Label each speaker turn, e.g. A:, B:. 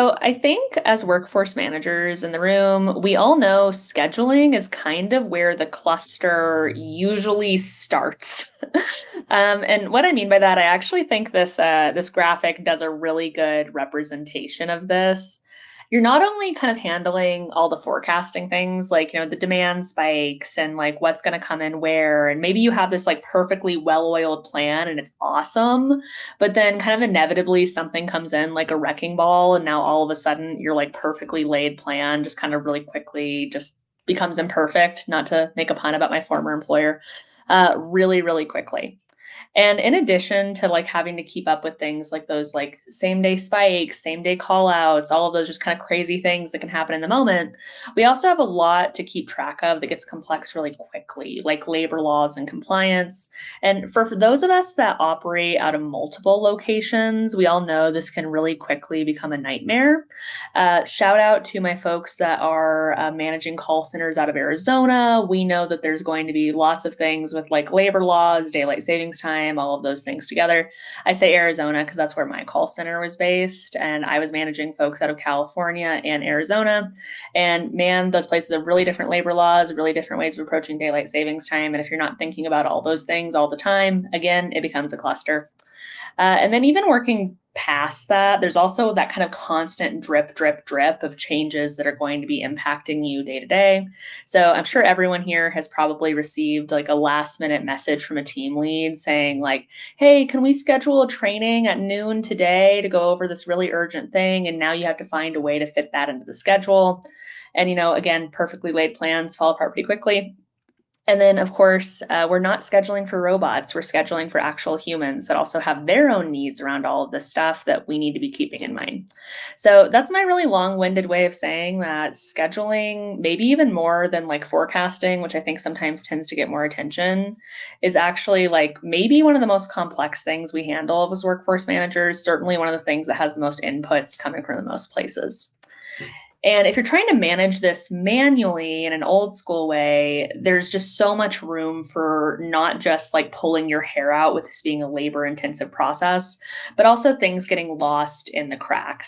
A: So I think as workforce managers in the room, we all know scheduling is kind of where the cluster usually starts. And what I mean by that, I actually think this graphic does a really good representation of this. You're not only kind of handling all the forecasting things like, the demand spikes and like what's going to come in where, and maybe you have this like perfectly well-oiled plan and it's awesome, but then kind of inevitably something comes in like a wrecking ball, and now all of a sudden your like perfectly laid plan just kind of really quickly just becomes imperfect, not to make a pun about my former employer, really, really quickly. And in addition to like having to keep up with things like those like same day spikes, same day call outs, all of those just kind of crazy things that can happen in the moment, we also have a lot to keep track of that gets complex really quickly, like labor laws and compliance. And for those of us that operate out of multiple locations, we all know this can really quickly become a nightmare. Shout out to my folks that are managing call centers out of Arizona. We know that there's going to be lots of things with like labor laws, daylight savings time, all of those things together. I say Arizona because that's where my call center was based, and I was managing folks out of California and Arizona. And man, those places have really different labor laws, really different ways of approaching daylight savings time. And if you're not thinking about all those things all the time, again, it becomes a cluster. And then even working past that, there's also that kind of constant drip, drip, drip of changes that are going to be impacting you day to day. So I'm sure everyone here has probably received like a last minute message from a team lead saying like, "Hey, can we schedule a training at noon today to go over this really urgent thing?" And now you have to find a way to fit that into the schedule. And, again, perfectly laid plans fall apart pretty quickly. And then, of course, we're not scheduling for robots. We're scheduling for actual humans that also have their own needs around all of this stuff that we need to be keeping in mind. So that's my really long-winded way of saying that scheduling, maybe even more than like forecasting, which I think sometimes tends to get more attention, is actually like maybe one of the most complex things we handle as workforce managers. Certainly one of the things that has the most inputs coming from the most places. And if you're trying to manage this manually in an old school way, there's just so much room for not just like pulling your hair out with this being a labor intensive process, but also things getting lost in the cracks.